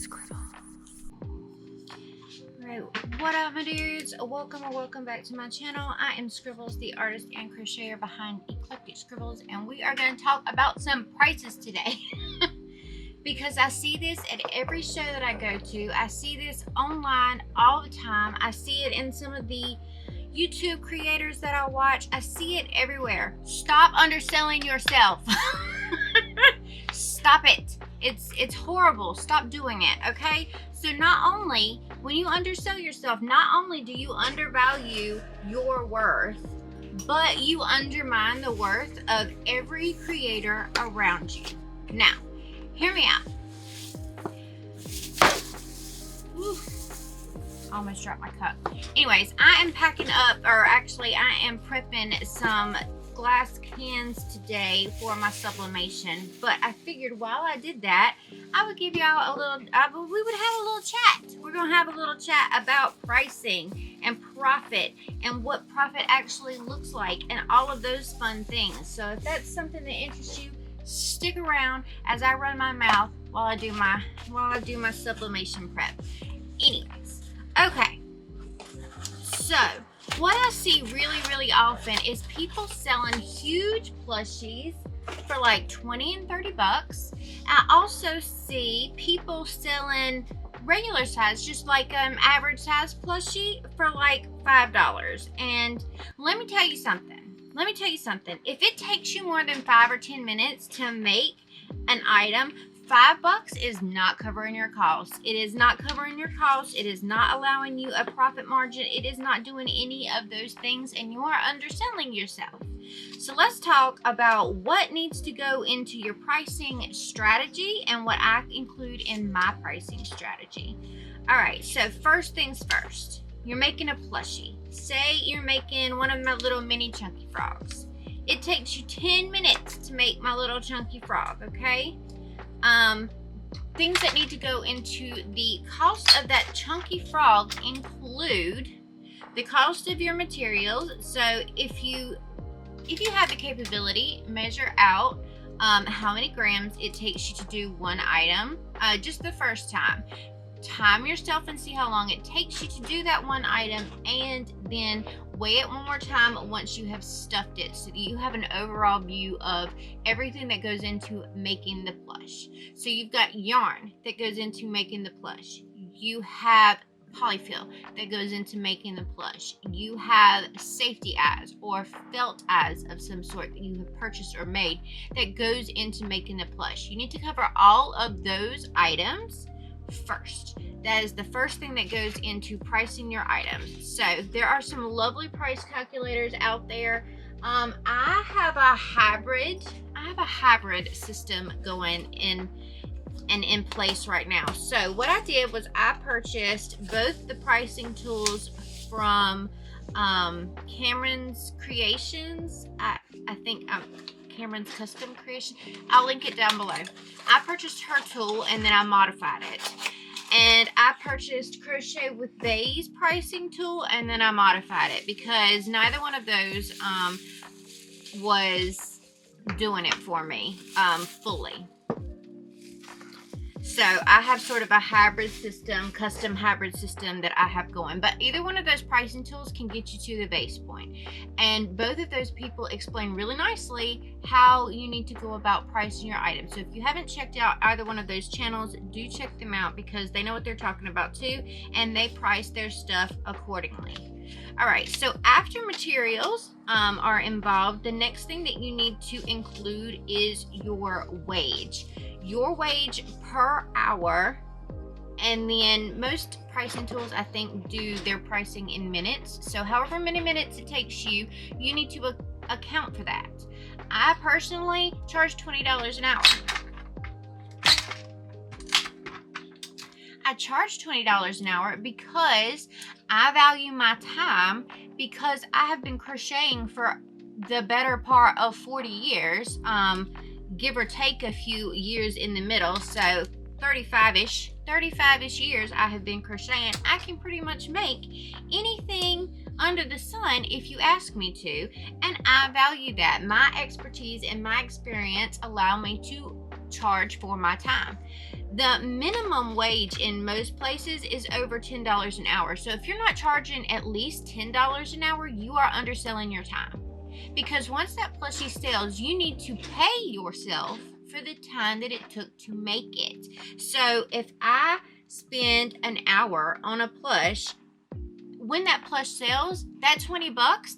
Scribbles. Alright, what up my dudes? Welcome back to my channel. I am Scribbles, the artist and crocheter behind Eclectic Scribbles, and we are going to talk about some prices today. Because I see this at every show that I go to. I see this online all the time. I see it in some of the YouTube creators that I watch. I see it everywhere. Stop underselling yourself. Stop it. It's horrible. Stop doing it, okay? So not only, when you undersell yourself, not only do you undervalue your worth, but you undermine the worth of every creator around you. Now, hear me out. Whew. Almost dropped my cup. Anyways, I am packing up, or actually I am prepping some glass cans today for my sublimation, but I figured while I did that, I would give y'all a little, we would have a little chat. We're gonna have a little chat about pricing and profit and what profit actually looks like and all of those fun things. So if that's something that interests you, stick around as I run my mouth while I do my sublimation prep. Anyways, okay, so what I see really often is people selling huge plushies for like 20 and 30 bucks. I also see people selling regular size, just like average size plushie for like $5. And let me tell you something. If it takes you more than 5 or 10 minutes to make an item, $5 is not covering your costs. It is not covering your costs. It is not allowing you a profit margin. It is not doing any of those things, and you are underselling yourself. So let's talk about what needs to go into your pricing strategy and what I include in my pricing strategy. All right, so first things first, you're making a plushie. Say you're making one of my little mini chunky frogs. It takes you 10 minutes to make my little chunky frog, okay? Things that need to go into the cost of that chunky frog include the cost of your materials. So if you have the capability, measure out how many grams it takes you to do one item just the first time. Time yourself and see how long it takes you to do that one item, and then weigh it one more time once you have stuffed it, so that you have an overall view of everything that goes into making the plush. So you've got yarn that goes into making the plush. You have polyfill that goes into making the plush. You have safety eyes or felt eyes of some sort that you have purchased or made that goes into making the plush. You need to cover all of those items first. That is the first thing that goes into pricing your items. So there are some lovely price calculators out there. I have a hybrid system going in place right now. So what I did was I purchased both the pricing tools from Cameron's Creations. I think Cameron's Custom Creation. I'll link it down below. I purchased her tool and then I modified it. And I purchased Crochet with Bay's pricing tool and then I modified it because neither one of those was doing it for me fully. So I have sort of a hybrid system, custom hybrid system that I have going. But either one of those pricing tools can get you to the base point. And both of those people explain really nicely how you need to go about pricing your items. So if you haven't checked out either one of those channels, do check them out because they know what they're talking about too. And they price their stuff accordingly. All right, so after materials are involved, the next thing that you need to include is your wage. Your wage per hour, and then most pricing tools I think do their pricing in minutes. So however many minutes it takes you, you need to account for that. I personally charge $20 an hour. I charge $20 an hour because I value my time, because I have been crocheting for the better part of 40 years, give or take a few years in the middle. So 35-ish years I have been crocheting. I can pretty much make anything under the sun if you ask me to, and I value that. My expertise and my experience allow me to charge for my time. The minimum wage in most places is over $10 an hour. So if you're not charging at least $10 an hour, you are underselling your time. Because once that plushie sells, you need to pay yourself for the time that it took to make it. So if I spend an hour on a plush, when that plush sells, that 20 bucks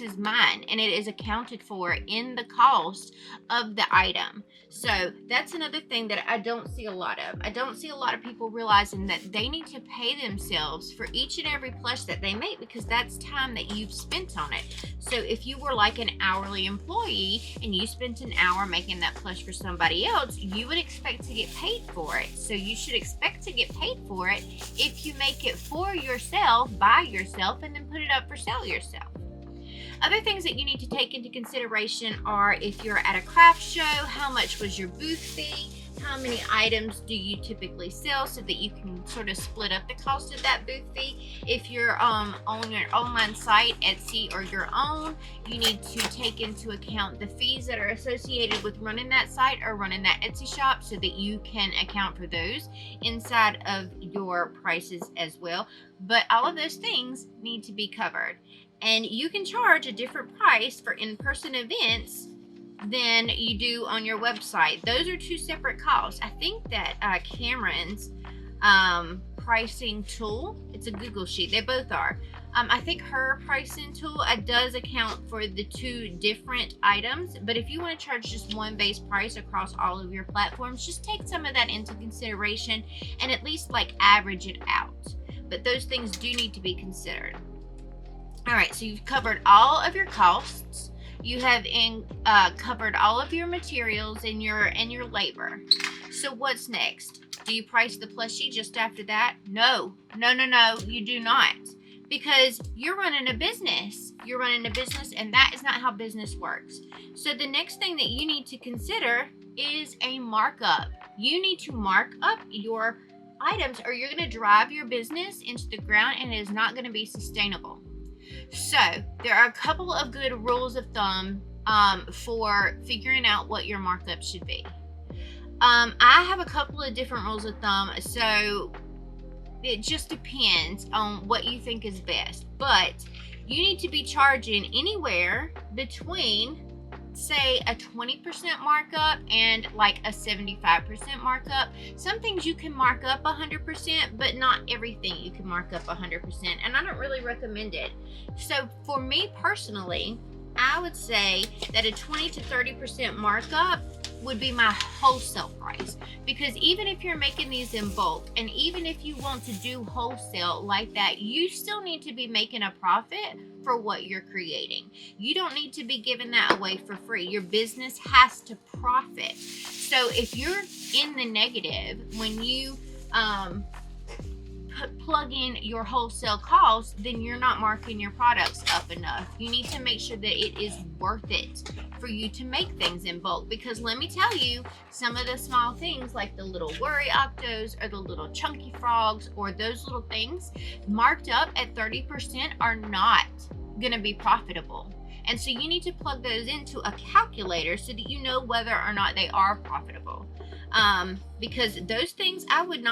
is mine, and it is accounted for in the cost of the item. So that's another thing that I don't see a lot of. I don't see a lot of people realizing that they need to pay themselves for each and every plush that they make, because that's time that you've spent on it. So if you were like an hourly employee and you spent an hour making that plush for somebody else, you would expect to get paid for it. So you should expect to get paid for it if you make it for yourself, by yourself, and then put it up for sale yourself. Other things that you need to take into consideration are, if you're at a craft show, how much was your booth fee? How many items do you typically sell, so that you can sort of split up the cost of that booth fee? If you're on your online site, Etsy or your own, you need to take into account the fees that are associated with running that site or running that Etsy shop, so that you can account for those inside of your prices as well. But all of those things need to be covered. And you can charge a different price for in-person events than you do on your website. Those are two separate costs. I think that Cameron's pricing tool, it's a Google sheet, they both are. I think her pricing tool does account for the two different items, but if you want to charge just one base price across all of your platforms, just take some of that into consideration and at least like average it out. But those things do need to be considered. All right, so you've covered all of your costs. You have covered all of your materials and your labor. So what's next? Do you price the plushie just after that? No, you do not. Because you're running a business. You're running a business, and that is not how business works. So the next thing that you need to consider is a markup. You need to mark up your items, or you're going to drive your business into the ground, and it is not going to be sustainable. So there are a couple of good rules of thumb for figuring out what your markup should be. I have a couple of different rules of thumb, so it just depends on what you think is best. But you need to be charging anywhere between, say, a 20% markup and like a 75% markup. Some things you can mark up 100%, but not everything you can mark up 100%, and I don't really recommend it. So for me personally, I would say that a 20 to 30% markup would be my wholesale price, because even if you're making these in bulk, and even if you want to do wholesale like that, you still need to be making a profit for what you're creating. You don't need to be giving that away for free. Your business has to profit. So if you're in the negative when you plug in your wholesale costs, then you're not marking your products up enough. You need to make sure that it is worth it for you to make things in bulk, because let me tell you, some of the small things like the little worry octos or the little chunky frogs or those little things marked up at 30% are not going to be profitable. And so you need to plug those into a calculator so that you know whether or not they are profitable. Because those things I would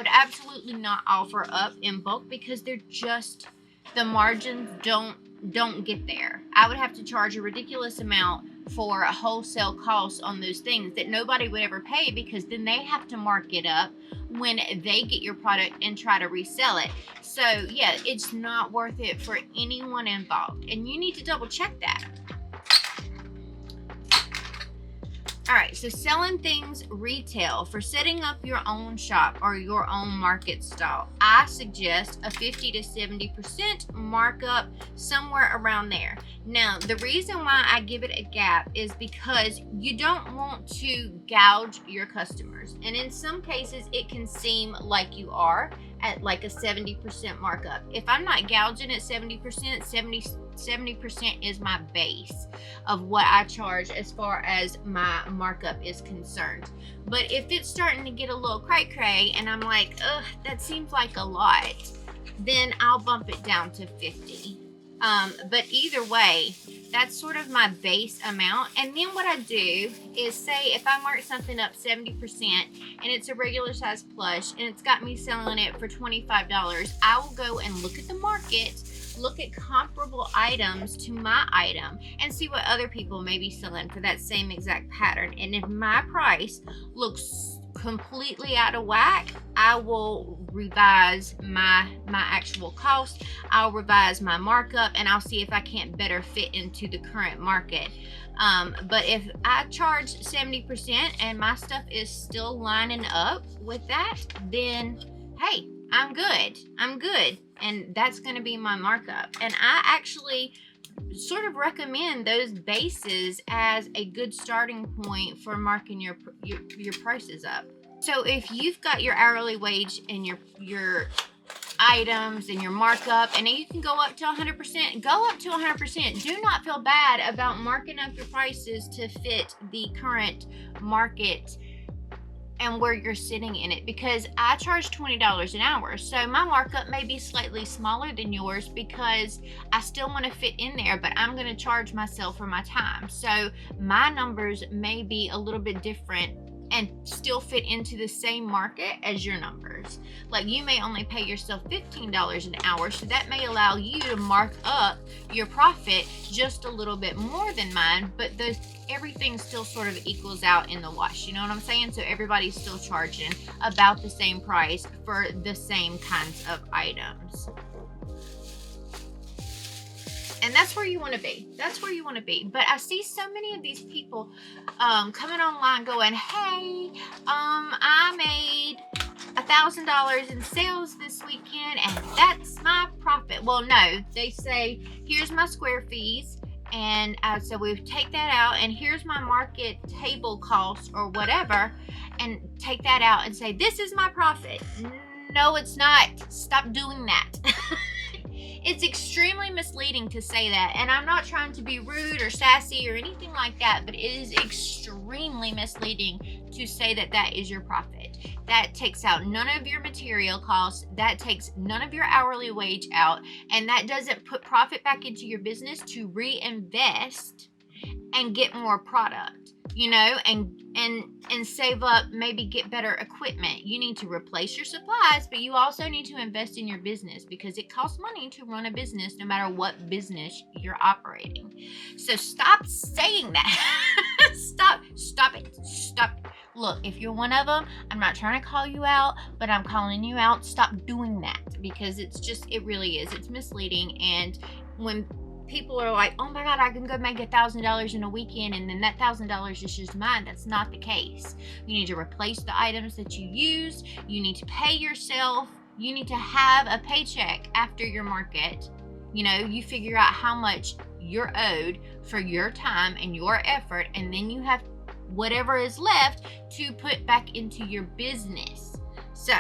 absolutely not offer up in bulk, because they're just, the margins don't get there. I would have to charge a ridiculous amount for a wholesale cost on those things that nobody would ever pay, because then they have to mark it up when they get your product and try to resell it. So yeah, it's not worth it for anyone involved, and you need to double check that. All right, so selling things retail, for setting up your own shop or your own market stall, I suggest a 50 to 70% markup, somewhere around there. Now, the reason why I give it a gap is because you don't want to gouge your customers. And in some cases, it can seem like you are at like a 70% markup. If I'm not gouging at 70%, 70% is my base of what I charge as far as my markup is concerned. But if it's starting to get a little cray and I'm like, ugh, that seems like a lot, then I'll bump it down to 50. But either way, That's sort of my base amount. And then what I do is say if I mark something up 70% and it's a regular size plush and it's got me selling it for $25, I will go and look at the market, look at comparable items to my item, and see what other people may be selling for that same exact pattern. And if my price looks completely out of whack, I will revise my actual cost. I'll revise my markup, and I'll see if I can't better fit into the current market. But if I charge 70% and my stuff is still lining up with that, then hey, I'm good. And that's going to be my markup. And I actually sort of recommend those bases as a good starting point for marking your prices up. So if you've got your hourly wage and your items and your markup, and you can go up to 100%, go up to 100%. Do not feel bad about marking up your prices to fit the current market and where you're sitting in it, because I charge $20 an hour, so my markup may be slightly smaller than yours because I still want to fit in there, but I'm going to charge myself for my time, so my numbers may be a little bit different and still fit into the same market as your numbers. Like, you may only pay yourself $15 an hour, so that may allow you to mark up your profit just a little bit more than mine, but everything still sort of equals out in the wash. You know what I'm saying? So everybody's still charging about the same price for the same kinds of items. And that's where you want to be. That's where you want to be. But I see so many of these people coming online going, hey, I made $1,000 in sales this weekend and that's my profit. Well, no, they say, here's my square fees. And so we take that out, and here's my market table cost or whatever, and take that out and say, this is my profit. No, it's not. Stop doing that. It's extremely misleading to say that, and I'm not trying to be rude or sassy or anything like that, but it is extremely misleading to say that that is your profit. That takes out none of your material costs, that takes none of your hourly wage out, and that doesn't put profit back into your business to reinvest and get more product, you know, and save up, maybe get better equipment. You need to replace your supplies, but you also need to invest in your business, because it costs money to run a business no matter what business you're operating. So stop saying that. Stop it. Look, if you're one of them, I'm not trying to call you out, but I'm calling you out. Stop doing that, because it really is. It's misleading. And when people are like, oh my God, I can go make $1,000 in a weekend and then that $1,000 is just mine. That's not the case. You need to replace the items that you use. You need to pay yourself. You need to have a paycheck after your market. You know, you figure out how much you're owed for your time and your effort, and then you have whatever is left to put back into your business. So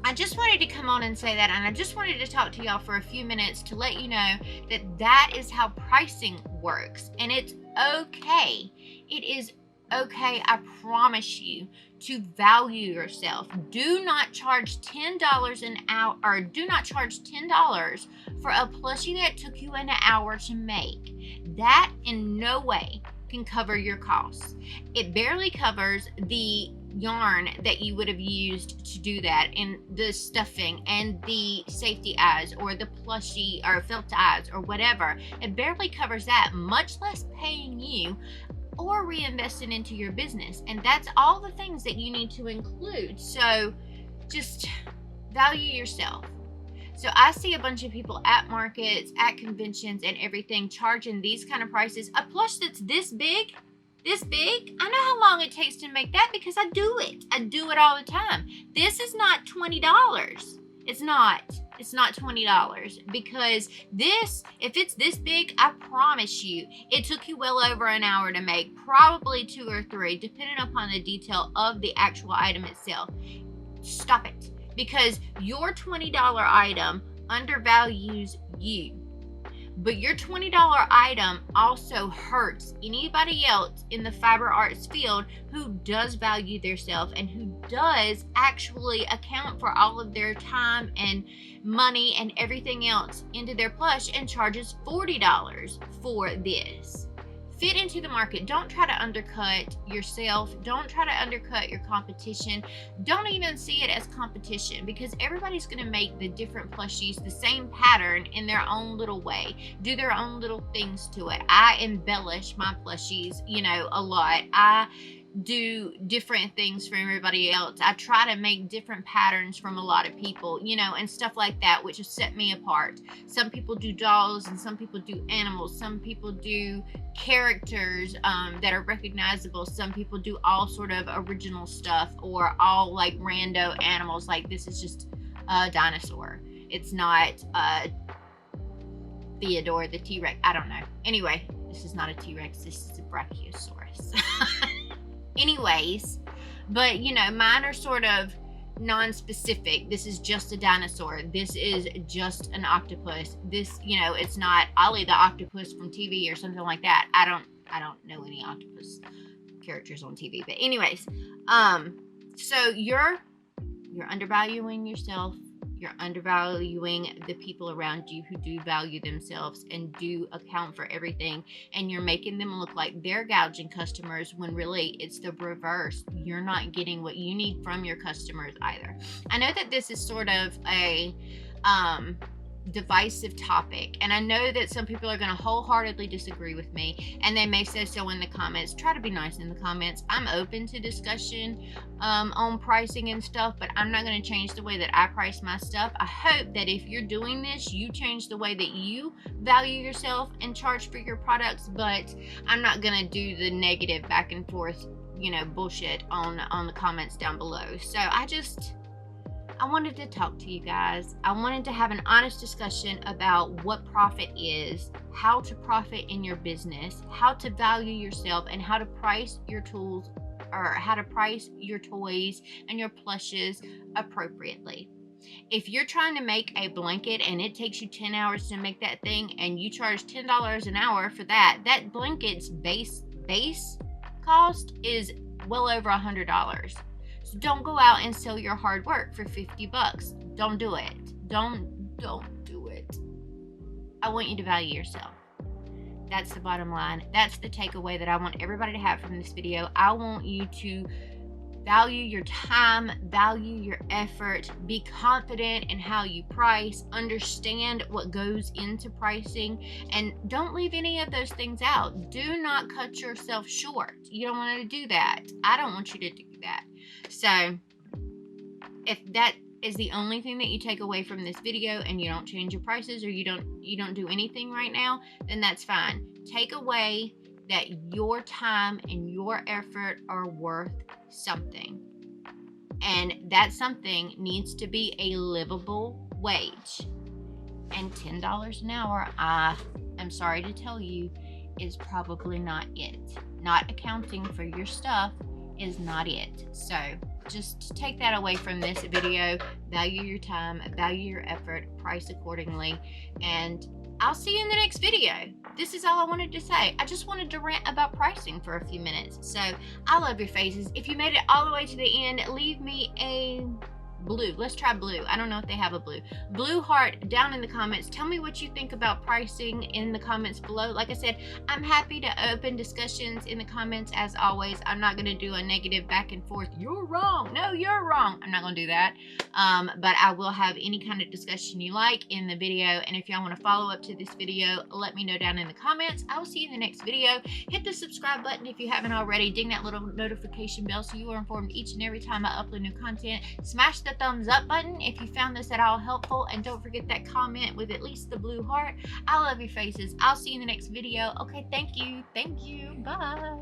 I just wanted to come on and say that, and I just wanted to talk to y'all for a few minutes to let you know that that is how pricing works, and it's okay. It is okay, I promise you, to value yourself. Do not charge $10 an hour, or do not charge $10 for a plushie that took you an hour to make. That in no way can cover your costs. It barely covers the yarn that you would have used to do that, and the stuffing and the safety eyes or the plushie or felt eyes or whatever. It barely covers that, much less paying you or reinvesting into your business. And that's all the things that you need to include. So just value yourself. So I see a bunch of people at markets, at conventions and everything charging these kind of prices. A plush that's this big, I know how long it takes to make that because I do it. I do it all the time. This is not $20. It's not $20, because this, if it's this big, I promise you, it took you well over an hour to make, probably 2 or 3, depending upon the detail of the actual item itself. Stop it, because your $20 item undervalues you. But your $20 item also hurts anybody else in the fiber arts field who does value their self and who does actually account for all of their time and money and everything else into their plush and charges $40 for this. Fit into the market. Don't try to undercut yourself. Don't try to undercut your competition. Don't even see it as competition, because everybody's going to make the different plushies the same pattern in their own little way, do their own little things to it. I embellish my plushies, a lot. I do different things from everybody else. I try to make different patterns from a lot of people, and stuff like that, which has set me apart. Some people do dolls and some people do animals. Some people do characters that are recognizable. Some people do all sort of original stuff, or all like rando animals. Like this is just a dinosaur. It's not Theodore the T-Rex. I don't know. Anyway, this is not a T-Rex. This is a Brachiosaurus. Anyways, but mine are sort of non-specific. This is just a dinosaur. This is just an octopus. This, it's not Ollie the octopus from TV or something like that. I don't know any octopus characters on TV. But anyways, so you're undervaluing yourself. You're undervaluing the people around you who do value themselves and do account for everything. And you're making them look like they're gouging customers when really it's the reverse. You're not getting what you need from your customers either. I know that this is sort of a divisive topic, and I know that some people are going to wholeheartedly disagree with me, and they may say so in the comments. Try to be nice in the comments. I'm open to discussion on pricing and stuff, but I'm not going to change the way that I price my stuff. I hope that if you're doing this, you change the way that you value yourself and charge for your products, but I'm not going to do the negative back and forth bullshit on the comments down below. So I wanted to talk to you guys. I wanted to have an honest discussion about what profit is, how to profit in your business, how to value yourself, and how to price your tools, or how to price your toys and your plushes appropriately. If you're trying to make a blanket and it takes you 10 hours to make that thing, and you charge $10 an hour for that blanket's base cost is well over $100. So don't go out and sell your hard work for $50. Don't do it. Don't do it. I want you to value yourself. That's the bottom line. That's the takeaway that I want everybody to have from this video. I want you to value your time, value your effort, be confident in how you price, understand what goes into pricing, and don't leave any of those things out. Do not cut yourself short. You don't want to do that. I don't want you to do that. So if that is the only thing that you take away from this video, and you don't change your prices, or you don't do anything right now, then that's fine. Take away that your time and your effort are worth something, and that something needs to be a livable wage. And $10 an hour, I am sorry to tell you, is probably not it. Not accounting for your stuff is not it. So just take that away from this video. Value your time, value your effort, price accordingly, and I'll see you in the next video. This is all I wanted to say. I just wanted to rant about pricing for a few minutes. So I love your faces. If you made it all the way to the end, leave me a blue. Let's try blue. I don't know if they have a blue heart down in the comments. Tell me what you think about pricing in the comments below. Like I said, I'm happy to open discussions in the comments as always. I'm not going to do a negative back and forth. You're wrong. No, you're wrong. I'm not going to do that. But I will have any kind of discussion you like in the video. And if y'all want to follow up to this video, let me know down in the comments. I will see you in the next video. Hit the subscribe button if you haven't already. Ding that little notification bell so you are informed each and every time I upload new content. Smash the thumbs up button if you found this at all helpful, and don't forget that comment with at least the blue heart. I love your faces. I'll see you in the next video. Okay, thank you. Bye.